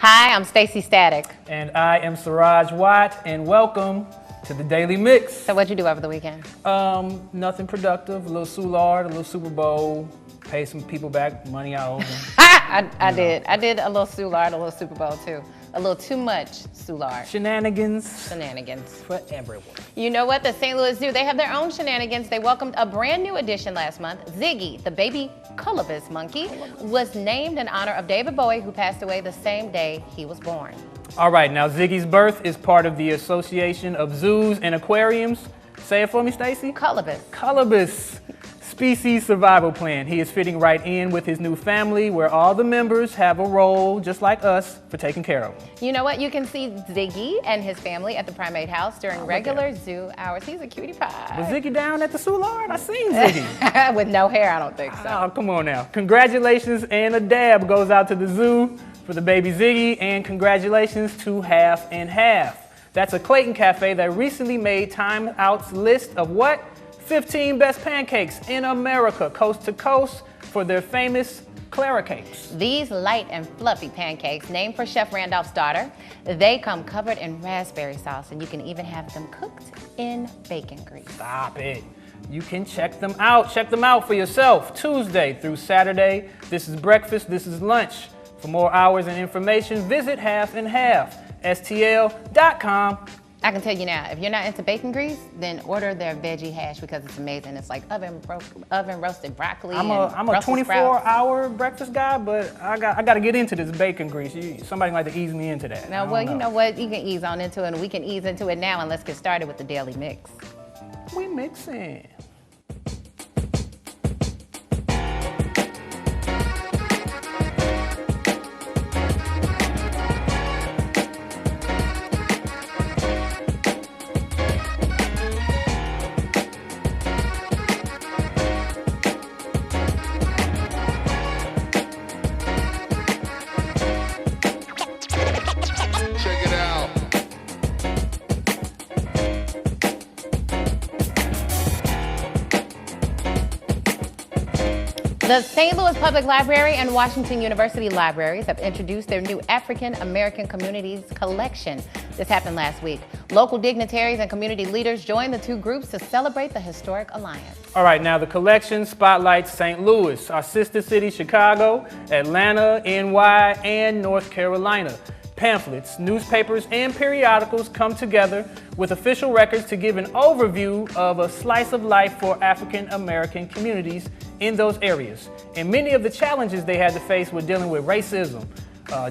Hi, I'm Staci Static. And I am Serroge Watt, and welcome to the Daily Mix. So what'd you do over the weekend? Nothing productive, a little soulard, a little Super Bowl, pay some people back money I owe them. I did a little soulard, a little Super Bowl too. A little too much soulard. Shenanigans For everyone. You know what? The St. Louis Zoo, they have their own shenanigans. They welcomed a brand new addition last month. Ziggy, the baby colobus monkey, was named in honor of David Bowie, who passed away the same day he was born. All right, now Ziggy's birth is part of the Association of Zoos and Aquariums. Say it for me, Staci. Colobus. Colobus species survival plan. He is fitting right in with his new family where all the members have a role, just like us, for taking care of him. You know what? You can see Ziggy and his family at the Primate House during regular zoo hours. He's a cutie pie. Was Ziggy down at the Soulard? I seen Ziggy. With no hair, I don't think so. Oh, come on now. Congratulations and a dab goes out to the zoo for the baby Ziggy, and congratulations to Half and Half. That's a Clayton cafe that recently made Time Out's list of what? 15 best pancakes in America, coast to coast, for their famous Clara cakes. These light and fluffy pancakes, named for Chef Randolph's daughter, they come covered in raspberry sauce, and you can even have them cooked in bacon grease. Stop it. You can check them out. Check them out for yourself. Tuesday through Saturday. This is breakfast, this is lunch. For more hours and information, visit halfandhalf.stl.com. I can tell you now, if you're not into bacon grease, then order their veggie hash because it's amazing. It's like oven roasted broccoli. I'm a 24-hour breakfast guy, but I got to get into this bacon grease. Somebody like to ease me into that. Now, well, you know what? You can ease on into it, and we can ease into it now, and let's get started with the Daily Mix. We mixing. The St. Louis Public Library and Washington University Libraries have introduced their new African American Communities collection. This happened last week. Local dignitaries and community leaders joined the two groups to celebrate the historic alliance. All right, now the collection spotlights St. Louis, our sister city, Chicago, Atlanta, NY, and North Carolina. Pamphlets, newspapers, and periodicals come together with official records to give an overview of a slice of life for African American communities in those areas, and many of the challenges they had to face with dealing with racism,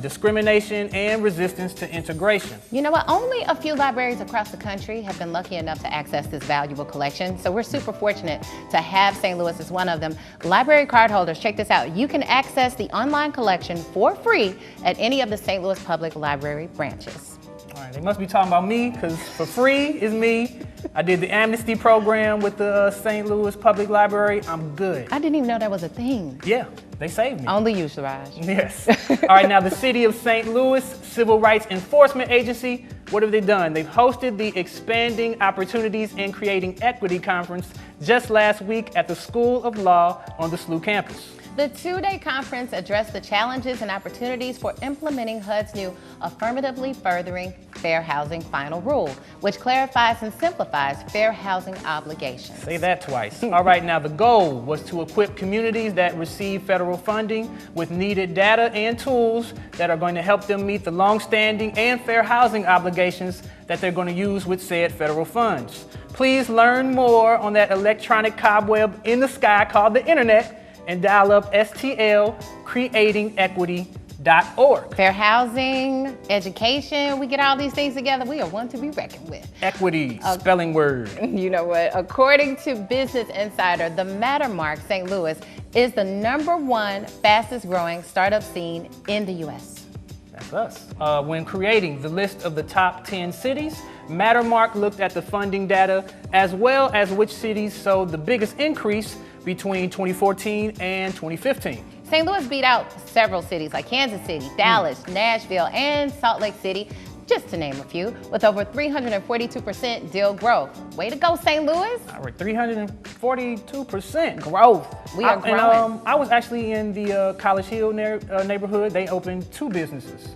discrimination, and resistance to integration. You know what? Only a few libraries across the country have been lucky enough to access this valuable collection, so we're super fortunate to have St. Louis as one of them. Library card holders, check this out. You can access the online collection for free at any of the St. Louis Public Library branches. All right, they must be talking about me, because for free is me. I did the amnesty program with the St. Louis Public Library. I'm good. I didn't even know that was a thing. Yeah, they saved me. Only you, Serroge. Yes. All right, now the City of St. Louis Civil Rights Enforcement Agency, what have they done? They've hosted the Expanding Opportunities in Creating Equity Conference just last week at the School of Law on the SLU campus. The two-day conference addressed the challenges and opportunities for implementing HUD's new Affirmatively Furthering Fair Housing Final Rule, which clarifies and simplifies fair housing obligations. Say that twice. All right, now the goal was to equip communities that receive federal funding with needed data and tools that are going to help them meet the long-standing and fair housing obligations that they're going to use with said federal funds. Please learn more on that electronic cobweb in the sky called the internet, and dial up stlcreatingequity.org. Fair housing, education, we get all these things together. We are one to be reckoned with. Equity, spelling word. You know what? According to Business Insider, the Mattermark St. Louis is the #1 fastest growing startup scene in the U.S. That's us. When creating the list of the top 10 cities, Mattermark looked at the funding data as well as which cities saw the biggest increase between 2014 and 2015. St. Louis beat out several cities like Kansas City, Dallas, Nashville, and Salt Lake City, just to name a few, with over 342% deal growth. Way to go, St. Louis. All right, 342% growth. We are growing. I was actually in the College Hill neighborhood. They opened 2 businesses.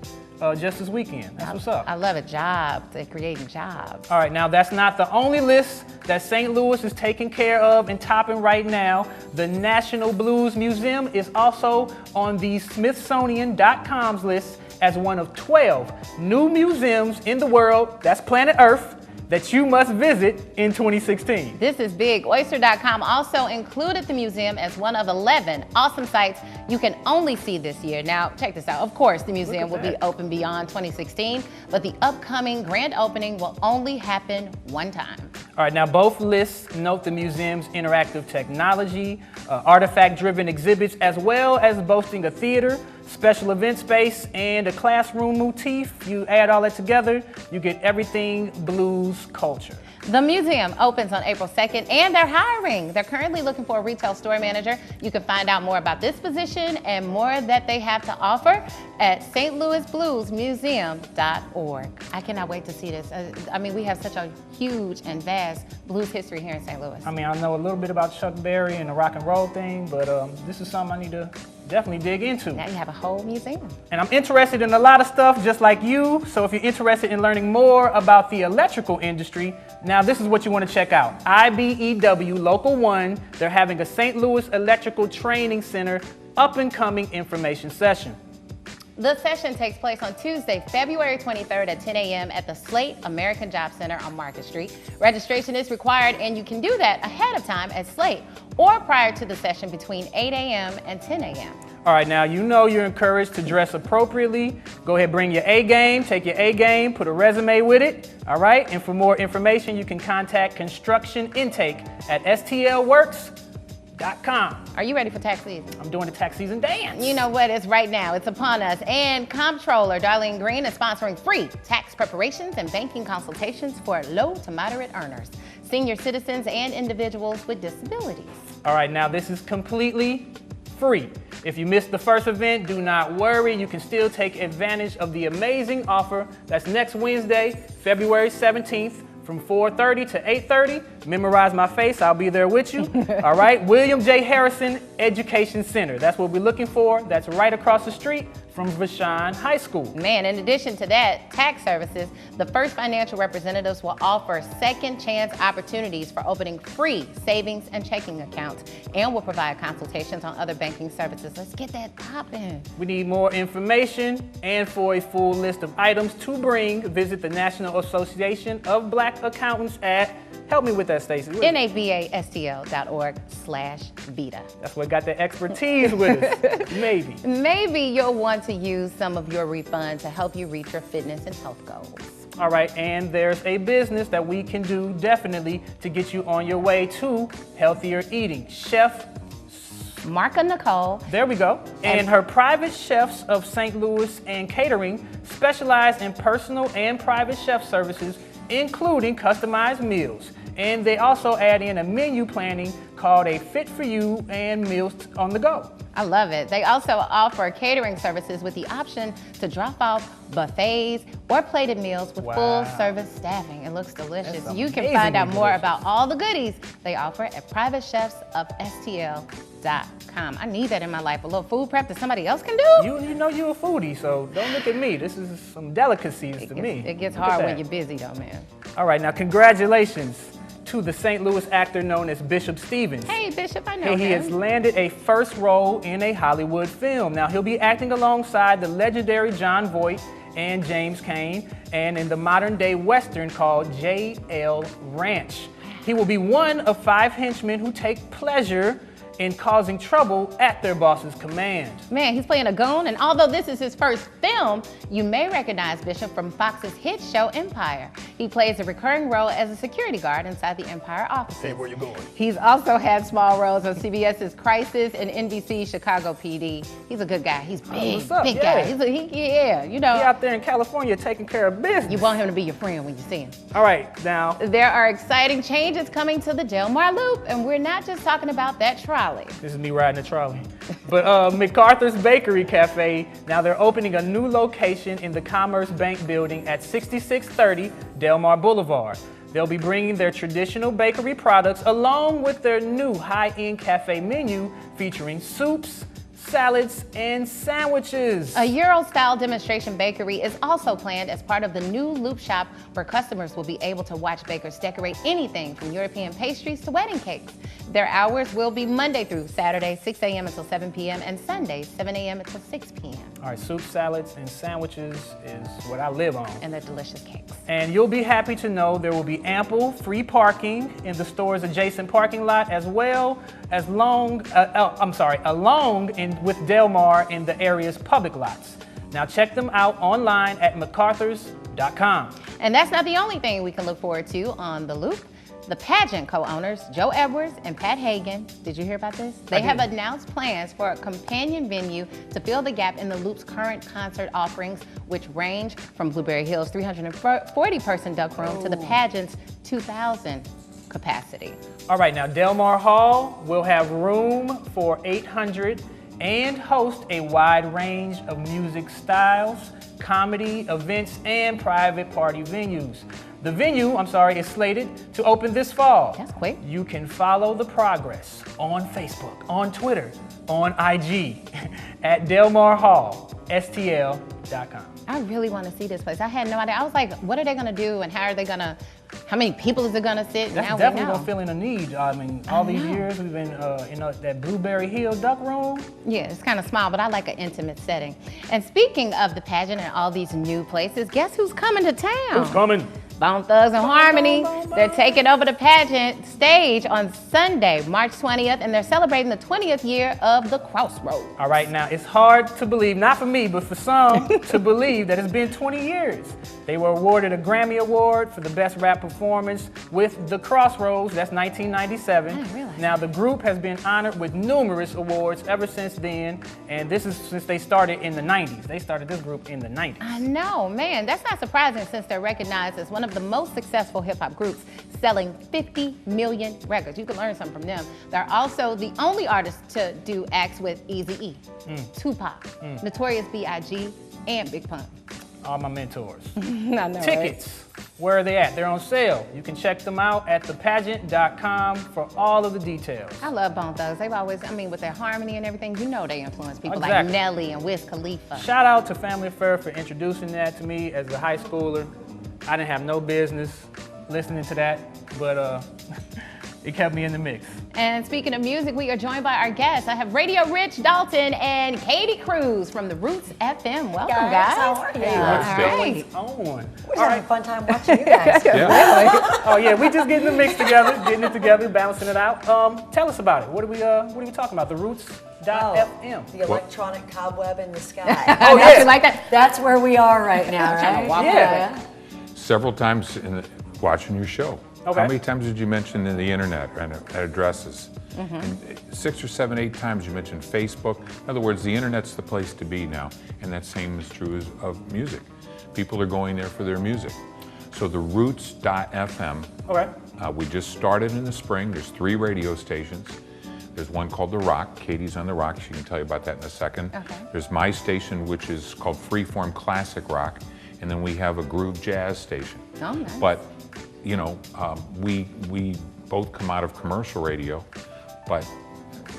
just this weekend. That's what's up. I love it. Jobs. They're creating jobs. All right, now that's not the only list that St. Louis is taking care of and topping right now. The National Blues Museum is also on the Smithsonian.com's list as one of 12 new museums in the world, that's planet Earth, that you must visit in 2016. This is big. Oyster.com also included the museum as one of 11 awesome sites you can only see this year. Now, check this out. Of course, the museum will be open beyond 2016, but the upcoming grand opening will only happen one time. All right, now both lists note the museum's interactive technology, artifact-driven exhibits, as well as boasting a theater, special event space, and a classroom motif. You add all that together, you get everything blues culture. The museum opens on April 2nd, and they're hiring. They're currently looking for a retail store manager. You can find out more about this position and more that they have to offer at stlouisbluesmuseum.org. I cannot wait to see this. I mean, we have such a huge and vast blues history here in St. Louis. I mean, I know a little bit about Chuck Berry and the rock and roll thing, but this is something I need to definitely dig into. Now you have a whole museum. And I'm interested in a lot of stuff just like you, so if you're interested in learning more about the electrical industry, now this is what you want to check out. IBEW Local 1, they're having a St. Louis Electrical Training Center up-and-coming information session. The session takes place on Tuesday, February 23rd at 10 a.m. at the Slate American Job Center on Market Street. Registration is required, and you can do that ahead of time at Slate or prior to the session between 8 a.m. and 10 a.m. All right, now you know you're encouraged to dress appropriately. Go ahead, bring your A game, take your A game, put a resume with it. All right, and for more information, you can contact Construction Intake at stlworks.com. Are you ready for tax season? I'm doing the tax season dance. You know what? It's right now. It's upon us. And Comptroller Darlene Green is sponsoring free tax preparations and banking consultations for low to moderate earners, senior citizens, and individuals with disabilities. All right, now this is completely free. If you missed the first event, do not worry. You can still take advantage of the amazing offer that's next Wednesday, February 17th, from 4:30 to 8:30. Memorize my face, I'll be there with you. All right, William J. Harrison Education Center. That's what we're looking for. That's right across the street from Vashon High School. Man, in addition to that, tax services, the First Financial representatives will offer second chance opportunities for opening free savings and checking accounts and will provide consultations on other banking services. Let's get that popping. We need more information, and for a full list of items to bring, visit the National Association of Black Accountants at, help me with that, Staci. nabastl.org/Vita. That's what got the expertise with us. Maybe. Maybe you'll want to use some of your refund to help you reach your fitness and health goals. All right, and there's a business that we can do definitely to get you on your way to healthier eating. Chef Marka Nicole. There we go. And her private chefs of St. Louis and catering specialize in personal and private chef services, including customized meals. And they also add in a menu planning called a Fit For You and Meals on the Go. I love it. They also offer catering services with the option to drop off buffets or plated meals with full service staffing. It looks delicious. You can find out more about all the goodies they offer at privatechefsofstl.com. I need that in my life, a little food prep that somebody else can do. You know you're a foodie, so don't look at me. This is some delicacies to me. It gets hard when you're busy though, man. All right, now congratulations to the St. Louis actor known as Bishop Stevens. Hey, Bishop, I know him. He has landed a first role in a Hollywood film. Now, he'll be acting alongside the legendary Jon Voight and James Cain, and in the modern-day Western called J.L. Ranch. He will be one of 5 henchmen who take pleasure in causing trouble at their boss's command. Man, he's playing a goon, and although this is his first film, you may recognize Bishop from Fox's hit show Empire. He plays a recurring role as a security guard inside the Empire offices. Hey, where you going? He's also had small roles on CBS's Crisis and NBC's Chicago PD. He's a good guy. He's big, what's up? big guy. You know. He out there in California taking care of business. You want him to be your friend when you see him. All right, now. There are exciting changes coming to the Delmar Loop, and we're not just talking about that trolley. This is me riding a trolley. But MacArthur's Bakery Cafe, now they're opening a new location in the Commerce Bank building at 6630 Delmar Boulevard. They'll be bringing their traditional bakery products along with their new high-end cafe menu featuring soups, salads, and sandwiches. A Euro-style demonstration bakery is also planned as part of the new Loop shop, where customers will be able to watch bakers decorate anything from European pastries to wedding cakes. Their hours will be Monday through Saturday, 6 a.m. until 7 p.m. and Sunday, 7 a.m. until 6 p.m. All right, soup, salads, and sandwiches is what I live on. And they're delicious cakes. And you'll be happy to know there will be ample free parking in the store's adjacent parking lot, as well as along with Delmar in the area's public lots. Now check them out online at macarthurs.com. And that's not the only thing we can look forward to on the Loop. The pageant co-owners, Joe Edwards and Pat Hagan, did you hear about this? They have announced plans for a companion venue to fill the gap in the Loop's current concert offerings, which range from Blueberry Hill's 340-person duck room to the pageant's 2,000 capacity. All right, now Delmar Hall will have room for 800 and host a wide range of music styles, comedy, events, and private party venues. The venue, is slated to open this fall. That's quick. You can follow the progress on Facebook, on Twitter, on IG at DelmarHallSTL.com. I really want to see this place. I had no idea. I was like, what are they going to do and how many people is it going to sit? That's now definitely we know. going to fill in a need. I mean, all these years we've been in that Blueberry Hill duck room. Yeah, it's kind of small, but I like an intimate setting. And speaking of the pageant and all these new places, guess who's coming to town? Who's coming? Bone Thugs and Harmony. They're taking over the pageant stage on Sunday, March 20th, and they're celebrating the 20th year of the Crossroads. All right, now it's hard to believe, not for me, but for some, to believe that it's been 20 years. They were awarded a Grammy Award for the Best Rap Performance with The Crossroads, that's 1997. I didn't realize. Now the group has been honored with numerous awards ever since then, and this is since they started in the 90s. They started this group in the 90s. I know, man, that's not surprising since they're recognized as one of the most successful hip-hop groups, selling 50 million records. You can learn something from them. They're also the only artists to do acts with Eazy-E, Tupac, Notorious B.I.G., and Big Pun. All my mentors. I know, Tickets, where are they at? They're on sale. You can check them out at thepageant.com for all of the details. I love Bone Thugs. They've always, with their harmony and everything, you know they influence people Exactly. like Nelly and Wiz Khalifa. Shout out to Family Affair for introducing that to me as a high schooler. I didn't have no business listening to that, but it kept me in the mix. And speaking of music, we are joined by our guests. I have Radio Rich, Dalton, and Katy Kruze from the Roots FM. Welcome, guys. How are you? What's going on? We're having a fun time watching you guys. Oh yeah, we just getting the mix together, balancing it out. Tell us about it. What are we talking about? The Roots.fm. The electronic cobweb in the sky. Oh, yeah. You like that? That's where we are right now, right? Yeah. Several times watching your show. Okay. How many times did you mention in the internet and addresses? And 6 or 7, 8 times you mentioned Facebook. In other words, the internet's the place to be now, and that same is true of music. People are going there for their music. So the Roots.fm. Okay. We just started in the spring. There's 3 radio stations. There's one called The Rock. Katie's on The Rock. She can tell you about that in a second. Okay. There's my station, which is called Freeform Classic Rock. And then we have a groove jazz station. Oh, nice. But, you know, we both come out of commercial radio, but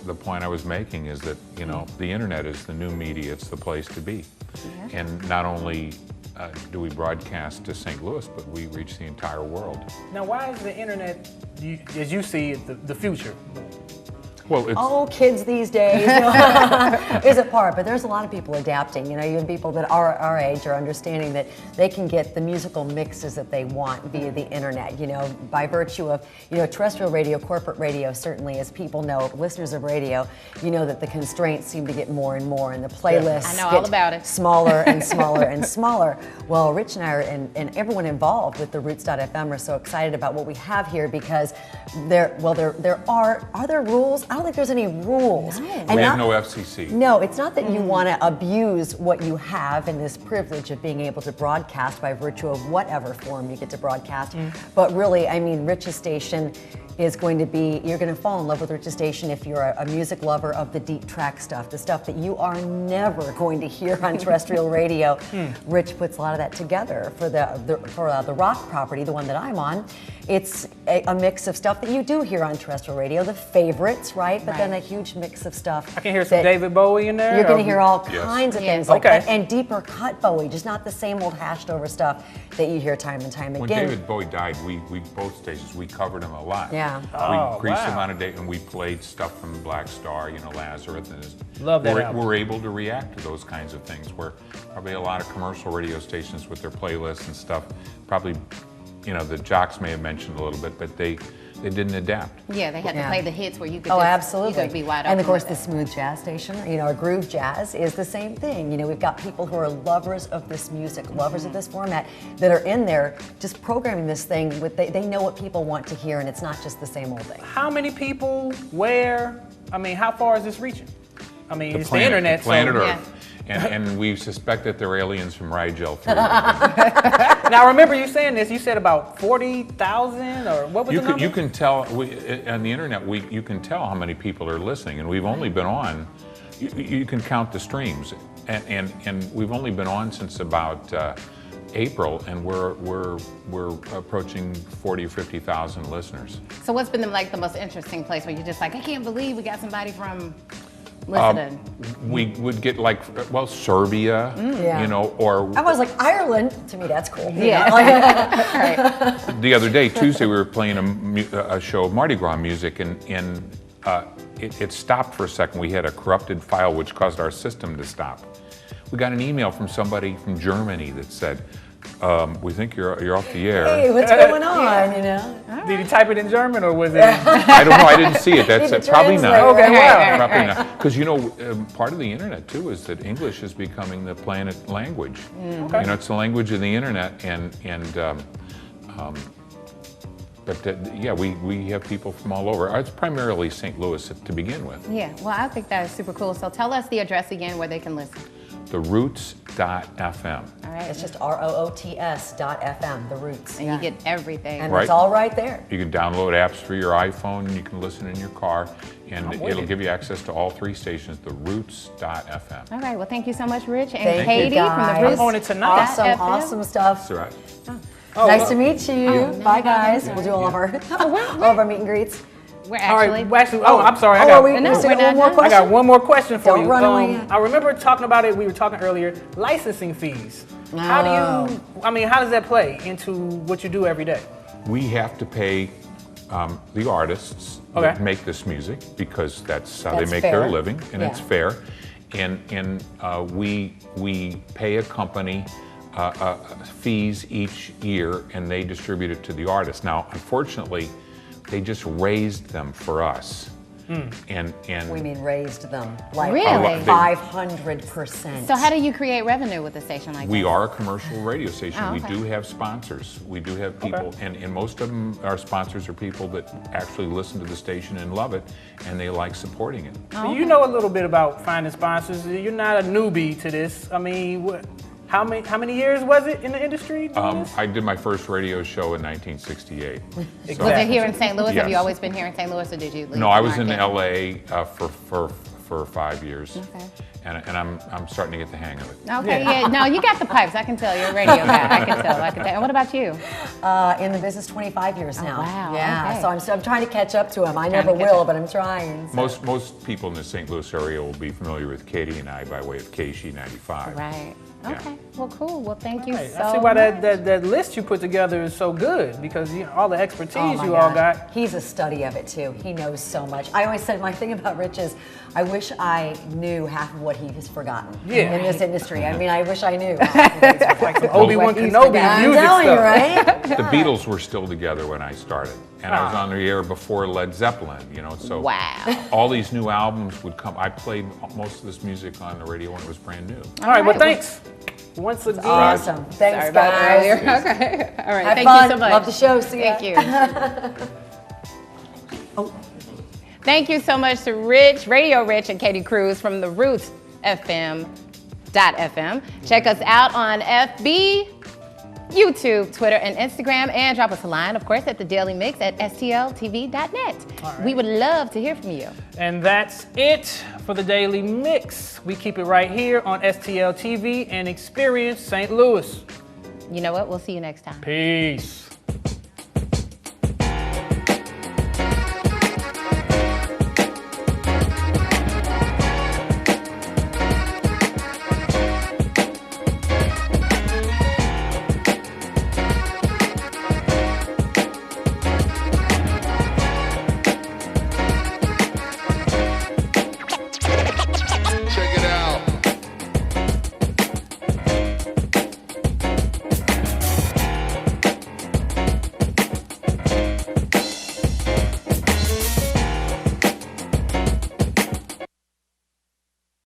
the point I was making is that, you know, the internet is the new media. It's the place to be. Yeah. And not only do we broadcast to St. Louis, but we reach the entire world. Now, why is the internet, as you see it, the future? Well, it's Oh, kids these days is a part, but there's a lot of people adapting. You know, even people that are our age are understanding that they can get the musical mixes that they want via the internet. You know, by virtue of terrestrial radio, corporate radio. Certainly, as people know, listeners of radio, you know that the constraints seem to get more and more, and the playlists I know get all about it. smaller and smaller and smaller. Well, Rich and I and everyone involved with the Roots.fm are so excited about what we have here because there are there rules? I don't think there's any rules. No. And we have not- no FCC. No, it's not that you want to abuse what you have in this privilege of being able to broadcast by virtue of whatever form you get to broadcast, but really, I mean, Rich's station, is going to be, you're going to fall in love with Rich's station if you're a music lover of the deep track stuff, the stuff that you are never going to hear on terrestrial radio. Rich puts a lot of that together for the rock property, the one that I'm on. It's a mix of stuff that you do hear on terrestrial radio, the favorites, right? But then a huge mix of stuff. I can hear some David Bowie in there. You're going to hear all kinds of things like Okay. that, and deeper cut Bowie, just not the same old hashed over stuff that you hear time and time When again. David Bowie died, we both stations, we covered him a lot. Yeah. Oh, We increased the wow. amount of data, and we played stuff from Black Star, Lazarus, and Love that album. we're able to react to those kinds of things. Where probably a lot of commercial radio stations with their playlists and stuff, probably, the jocks may have mentioned a little bit, but they didn't adapt. Yeah, they had to play the hits where you could Absolutely. you could be wide open. And of course, with the it. smooth jazz station, or groove jazz, is the same thing. We've got people who are lovers of this music, lovers of this format, that are in there just programming this thing with. They know what people want to hear, and it's not just the same old thing. How many people? Where? How far is this reaching? It's the planet, internet. Planet so, Earth. And we suspect that they're aliens from Rigel 3. Now, I remember you saying this. You said about 40,000, or what was the number? You can tell on the internet. You can tell how many people are listening, and we've only been on. You can count the streams, and we've only been on since about April, and we're approaching 40 or 50,000 listeners. So what's been the most interesting place where you're just like, I can't believe we got somebody from listening? We would get Serbia, or I was like, Ireland, to me that's cool. the other day, Tuesday, we were playing a show of Mardi Gras music, and it stopped for a second. We had a corrupted file which caused our system to stop. We got an email from somebody from Germany that said, we think you're off the air. Hey, what's going on, Did he type it in German, or was it? I don't know. I didn't see it. That's probably not. Okay, wow. Probably not. Because part of the internet too is that English is becoming the planet language. Okay. It's the language of the internet, we have people from all over. It's primarily St. Louis to begin with. Yeah, well, I think that is super cool. So tell us the address again where they can listen. TheRoots.fm. All right. It's just ROOTS.FM, The Roots. And you get everything. And Right. it's all right there. You can download apps for your iPhone, and you can listen in your car, and it'll give you access to all 3 stations, theroots.fm. All right, well, thank you so much, Rich, and Thank you, Katy from guys. the Roots. I'm on it tonight. Awesome, FM. awesome stuff. That's right. Nice to meet you. Bye, guys. We'll do all of our meet and greets. We're All actually. right. Actually, I'm sorry. Are we No, still we're got one not more done. I question? got one more question for Don't you. run away yet. I remember talking about it. We were talking earlier. Licensing fees. How do you? How does that play into what you do every day? We have to pay the artists that make this music, because that's how That's they make fair. their living, and it's Yeah. fair. And we pay a company fees each year, and they distribute it to the artist. Now, unfortunately, they just raised them for us. And We mean raised them like Really? 500%. So how do you create revenue with a station like we this? are a commercial radio station. Oh, We okay. do have sponsors. We do have people, and most of them, our sponsors are people that actually listen to the station and love it, and they like supporting it. Oh, You know a little bit about finding sponsors. You're not a newbie to this. How many years was it in the industry? doing this? I did my first radio show in 1968. Was it here in St. Louis? Have you Yes. always been here in St. Louis, or did you leave No, the I was in market? LA for 5 years. Okay. And I'm starting to get the hang of it. Okay, yeah. No, you got the pipes. I can tell. You're a radio guy. I can tell. And what about you? in the business 25 years now. wow, Yeah, okay. so I'm trying to catch up to him. I Trying never to catch will, up. but I'm trying. So. Most people in the St. Louis area will be familiar with Katy and I by way of KC95. Right. Yeah. Okay. Well, cool. Well, thank you Right. so I see why much. that list you put together is so good, because all the expertise Oh my you all God. got. He's a study of it too. He knows so much. I always said my thing about Rich is I wish I knew half of what he has forgotten Yeah. in this industry. I mean, I wish I knew. Like some Obi-Wan What he's Kenobi forgotten. music I'm telling stuff. you, right? The Beatles were still together when I started, and I was on the air before Led Zeppelin. So Wow. all these new albums would come. I played most of this music on the radio when it was brand new. All right. Well, right. thanks once again. Awesome. Thanks, Sorry about guys. earlier. Okay. All right. Have Thank fun. you so much. Love the show. See ya. Thank you. Thank you so much to Rich, Radio Rich, and Katy Kruze from the Roots FM.FM. Check us out on FB YouTube, Twitter, and Instagram, and drop us a line, of course, at the Daily Mix at stltv.net. Right. We would love to hear from you. And that's it for the Daily Mix. We keep it right here on STL TV and Experience St. Louis. You know what? We'll see you next time. Peace.